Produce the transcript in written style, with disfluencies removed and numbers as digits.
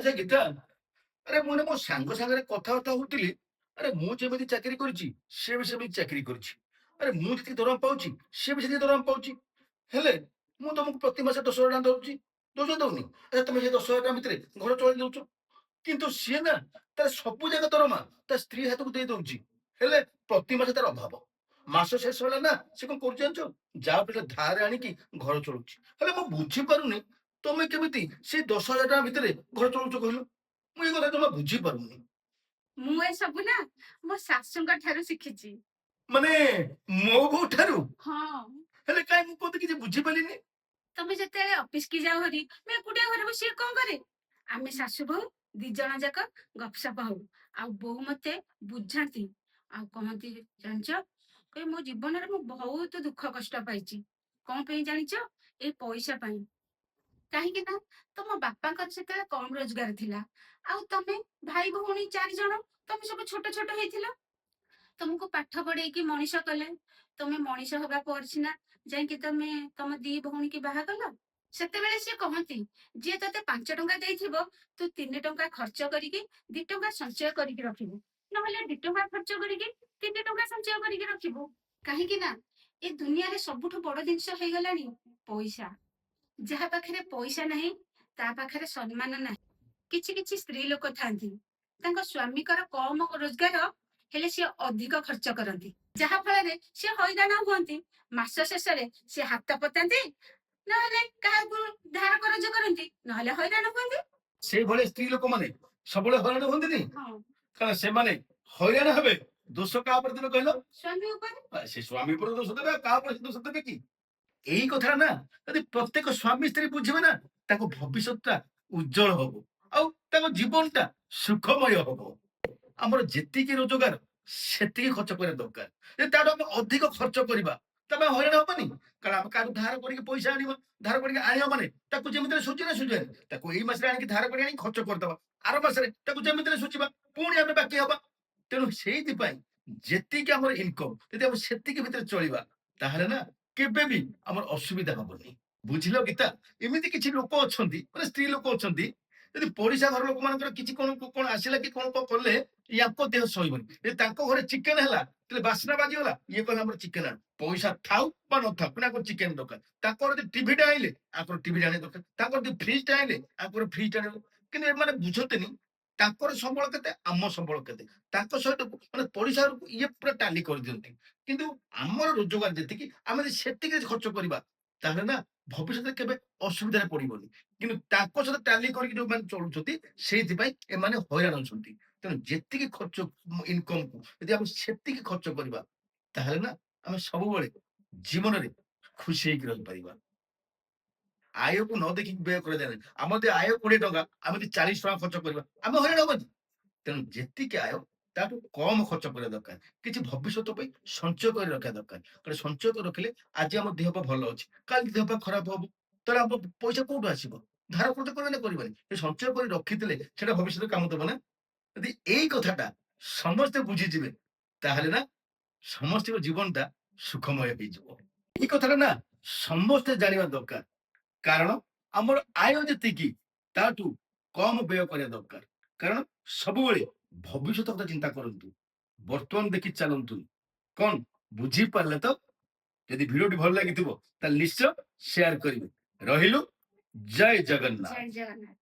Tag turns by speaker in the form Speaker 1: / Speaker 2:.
Speaker 1: ଆଚ୍ଛା ଗୀତା, ଆରେ ମୁଁ ମୋ ସାଙ୍ଗ ସାଙ୍ଗରେ କଥାବାର୍ତ୍ତା ହଉଥିଲି। ଆରେ ମୁଁ ଯେମିତି ଚାକିରି କରିଛି ସେ ବି ସେମିତି ଚାକିରି କରିଛି। ଆରେ ମୁଁ ଯେତିକି ଦରମା ପାଉଛି ସେ ବି ସେତିକି ଦରମା ପାଉଛି। ହେଲେ ମୁଁ ତମକୁ ପ୍ରତି ମାସ 10,000 ଟଙ୍କା ଦଉଛି, ଦଉଛ ଦଉନି? ଆଚ୍ଛା ତମେ ସେ 10,000 ଟଙ୍କା ଭିତରେ ଘର ଚଳେଇ ଦଉଛ, କିନ୍ତୁ ସିଏ ନା ତାର ସବୁ ଜାଗା ଦରମା ତା ସ୍ତ୍ରୀ ହାତକୁ ଦେଇ ଦଉଛି। ହେଲେ ପ୍ରତି ମାସ ତାର ଅଭାବ। ମାସ ଶେଷ ହେଲା ନା ସେ କଣ କରୁଛି ଜାଣିଛ? ଯାହା ପିଲା ଧାରେ ଆଣିକି ଘର ଚଳୁଛି। ହେଲେ ମୁଁ ବୁଝିପାରୁନି ତମେ କେମିତି ସେଇ 10,000 ଟଙ୍କା ଭିତରେ ଘର ଚଳଉଛ କହିଲ? ମୁଁ ଏ କଥା ଜମା ବୁଝିପାରୁନି।
Speaker 2: ମୁଁ ଏସବୁ ନା ମୋ ଶାଶୁଙ୍କ ଠାରୁ ଶିଖିଛି।
Speaker 1: ମାନେ ମୋ ବୋଉ ଠାରୁ?
Speaker 2: ହଁ,
Speaker 1: ହେଲେ କାଇଁ ମୁଁ କହୁଛି କିଛି ବୁଝିପାରିଲିନି।
Speaker 2: ତମେ ଯେତେବେଳେ ଅଫିସ କି ଯାଅ ହରି ମୁଁ ଏକୁଟିଆ ଘରେ ବସିକି କଣ କରେ? ଆମେ ଶାଶୁ ବୋହୂ ଦି ଜଣ ଯାକ ଗପସପ ହଉ। ଆଉ ବୋଉ ମତେ ବୁଝାନ୍ତି ଆଉ କହନ୍ତି, ଜାଣିଛ କହିବେ ମୋ ଜୀବନରେ ମୁଁ ବହୁତ ଦୁଃଖ କଷ୍ଟ ପାଇଛି। କଣ ପାଇଁ ଜାଣିଛ? ଏଇ ପଇସା ପାଇଁ। କାହିଁକି ନା ତମ ବାପାଙ୍କର ସେତେବେଳେ କମ ରୋଜଗାର ଥିଲା। ଆଉ ତମେ ଭାଇ ଭଉଣୀ 4 ଜଣ, ତମେ ସବୁ ଛୋଟ ଛୋଟ ହେଇଥିଲ। ତମକୁ ପାଠ ପଢେଇକି ମଣିଷ କଲେ। ତମେ ମଣିଷ ହବା ପରେ ସିନା ଯାଇକି ତମେ ତମ ଦି ଭଉଣୀକି ବାହା କଲ। ସେତେବେଳେ ସିଏ କହନ୍ତି, ଯିଏ ତତେ 5 ଟଙ୍କା ଦେଇଥିବ ତୁ 3 ଟଙ୍କା ଖର୍ଚ୍ଚ କରିକି 2 ଟଙ୍କା ସଞ୍ଚୟ କରିକି ରଖିବୁ। ନହେଲେ 2 ଟଙ୍କା ଖର୍ଚ୍ଚ କରିକି 3 ଟଙ୍କା ସଞ୍ଚୟ କରିକି ରଖିବୁ। କାହିଁକି ନା ଏ ଦୁନିଆରେ ସବୁଠୁ ବଡ ଜିନିଷ ହେଇଗଲାଣି ପଇସା। ଯାହା ପାଖରେ ପଇସା ନାହିଁ ତା ପାଖରେ ସମ୍ମାନ ନାହିଁ। କିଛି କିଛି ସ୍ତ୍ରୀ ଲୋକ ଥାନ୍ତି, ତାଙ୍କ ସ୍ୱାମୀଙ୍କର କମ ରୋଜଗାର ହେଲେ ସିଏ ଅଧିକ ଖର୍ଚ୍ଚ କରନ୍ତି। ଯାହା ଫଳରେ ସିଏ ହଇରାଣ ହୁଅନ୍ତି। ମାସ ଶେଷରେ ସିଏ ହାତ ପତାନ୍ତି, ନହେଲେ କାହାକୁ ଧାର କରଜ କରନ୍ତି, ନହେଲେ ହଇରାଣ ହୁଅନ୍ତି।
Speaker 1: ସେଇଭଳିଆ ସ୍ତ୍ରୀ ଲୋକମାନେ ସବୁବେଳେ ହଇରାଣ ହୁଅନ୍ତିନି?
Speaker 2: ହଁ,
Speaker 1: କାରଣ ସେମାନେ ହଇରାଣ ହେବେ। ଦୋଷ କାହା ଉପରେ ଦେବେ କହିଲ?
Speaker 2: ସ୍ୱାମୀ ଉପରେ।
Speaker 1: ସେ ସ୍ୱାମୀ ଉପରେ ଦୋଷ ଦେବେ, ଆଉ କାହା ଉପରେ ସେ ଦୋଷ ଦେବେ କି? ଏଇ କଥା ନା ଯଦି ପ୍ରତ୍ୟେକ ସ୍ୱାମୀ ସ୍ତ୍ରୀ ବୁଝିବେ ନା, ତାଙ୍କ ଭବିଷ୍ୟତଟା ଉଜ୍ଜଳ ହବ, ଆଉ ତାଙ୍କ ଜୀବନଟା ସୁଖମୟ ହବ। ଆମର ଯେତିକି ରୋଜଗାର ସେତିକି ଖର୍ଚ୍ଚ କରିବା ଦରକାର। ଯଦି ତାଠୁ ଆମେ ଅଧିକ ଖର୍ଚ୍ଚ କରିବା ତମେ ହଇରାଣ ହବନି? କାରଣ ଆମେ କାହାଠୁ ଧାର କରିକି ପଇସା ଆଣିବା, ଧାର କରିକି ଆଣିବା ମାନେ ତାକୁ ଯେମିତି ସୁଝି ନା ସୁଝିବାନି, ତାକୁ ଏଇ ମାସରେ ଆଣିକି ଧାର କରି ଆଣିକି ଖର୍ଚ୍ଚ କରିଦବା, ଆର ମାସରେ ତାକୁ ଯେମିତି ସୁଝିବା, ପୁଣି ଆମେ ବାକି ହବା। ତେଣୁ ସେଇଥିପାଇଁ ଯେତିକି ଆମର ଇନକମ ଯଦି ଆମେ ସେତିକି ଭିତରେ ଚଳିବା, ତାହେଲେ ନା କେବେ ବି ଆମର ଅସୁବିଧା ହବନି। ବୁଝିଲ ଗୀତା? ଏମିତି କିଛି ଲୋକ ଅଛନ୍ତି, ମାନେ ସ୍ତ୍ରୀ ଲୋକ ଅଛନ୍ତି, ଯଦି ପଡିଶା ଘର ଲୋକମାନଙ୍କର କିଛି କଣ କଣ ଆସିଲା କି କଣ କଣ କଲେ ୟାଙ୍କ ଦେହ ସହିବନି। ଯଦି ତାଙ୍କ ଘରେ ଚିକେନ ହେଲା, ତାହେଲେ ବାସ୍ନା ବାଜିଗଲା, ଇଏ କହିଲେ ଆମର ଚିକେନ ଆଣ। ପଇସା ଥାଉ ବା ନଥାଉ କିନ୍ତୁ ଆଙ୍କର ଚିକେନ ଦରକାର। ତାଙ୍କର ଯଦି ଟିଭିଟା ଆଣିଲେ ଆଙ୍କର ଟିଭି ଆଣିବା ଦରକାର। ତାଙ୍କର ଯଦି ଫ୍ରିଜଟା ଆଣିଲେ ଆଙ୍କର ଫ୍ରିଜ ଆଣିବ। କିନ୍ତୁ ଏମାନେ ବୁଝନ୍ତିନି ତାଙ୍କର ସମ୍ବଳ କେତେ, ଆମ ସମ୍ବଳ କେତେ। ତାଙ୍କ ସହିତ ମାନେ ପଡିଶା ଘରକୁ ଇଏ ପୁରା ଟାଲି କରିଦିଅନ୍ତି। କିନ୍ତୁ ଆମର ରୋଜଗାର ଯେତିକି ଆମେ ଯଦି ସେତିକି ଖର୍ଚ୍ଚ କରିବା, ତାହେଲେ ନା ଭବିଷ୍ୟତରେ କେବେ ଅସୁବିଧାରେ ପଡିବନି। କିନ୍ତୁ ତାଙ୍କ ସହିତ ଟାଲି କରିକି ଯୋଉମାନେ ଚଳୁଛନ୍ତି ସେଇଥିପାଇଁ ଏମାନେ ହଇରାଣ ହଉଛନ୍ତି। ତେଣୁ ଯେତିକି ଖର୍ଚ୍ଚ ଇନକମକୁ ଯଦି ଆମେ ସେତିକି ଖର୍ଚ୍ଚ କରିବା, ତାହେଲେ ନା ଆମେ ସବୁବେଳେ ଜୀବନରେ ଖୁସି ହେଇକି ରହିପାରିବା। ଆୟକୁ ନ ଦେଖିକି ବ୍ୟୟ କରାଯାଏ ନାହିଁ। ଆମର ଯଦି ଆୟ 20 ଟଙ୍କା, ଆମେ ଯଦି 40 ଟଙ୍କା ଖର୍ଚ୍ଚ କରିବା ଆମେ ହଇରାଣ ହବାନି? ତେଣୁ ଯେତିକି ଆୟ ତାଠୁ କମ ଖର୍ଚ୍ଚ କରିବା ଦରକାର। କିଛି ଭବିଷ୍ୟତ ପାଇଁ ସଞ୍ଚୟ କରି ରଖିବା ଦରକାର। କାରଣ ସଞ୍ଚୟ କରି ରଖିଲେ ଆଜି ଆମ ଦେହ ପା ଭଲ ଅଛି, କାଲି ଦେହ ପା ଖରାପ ହବ, ତାହେଲେ ଆମ ପଇସା କୋଉଠୁ ଆସିବ? ଧାର କୃତ କରିବେ ନା କରିବାନି? ସଞ୍ଚୟ କରି ରଖିଥିଲେ ସେଟା ଭବିଷ୍ୟତରେ କାମ ଦବ ନା। ଯଦି ଏଇ କଥାଟା ସମସ୍ତେ ବୁଝିଯିବେ, ତାହେଲେ ନା ସମସ୍ତଙ୍କ ଜୀବନଟା ସୁଖମୟ ହେଇଯିବ। ଏଇ କଥାଟା ନା ସମସ୍ତେ ଜାଣିବା ଦରକାର। କାରଣ ଆମର ଆୟ ଯେତିକି ତାଠୁ କମ ବ୍ୟୟ କରିବା ଦରକାର। କାରଣ ସବୁବେଳେ ଭବିଷ୍ୟତ କଥା ଚିନ୍ତା କରନ୍ତୁ, ବର୍ତ୍ତମାନ ଦେଖି ଚାଲନ୍ତୁ। କଣ ବୁଝିପାରିଲେ ତ? ଯଦି ଭିଡିଓଟି ଭଲ ଲାଗିଥିବ ତାହେଲେ ନିଶ୍ଚୟ ସେୟାର କରିବେ। ରହିଲୁ, ଜୟ ଜଗନ୍ନାଥ।
Speaker 2: ଜୟ ଜଗନ୍ନାଥ।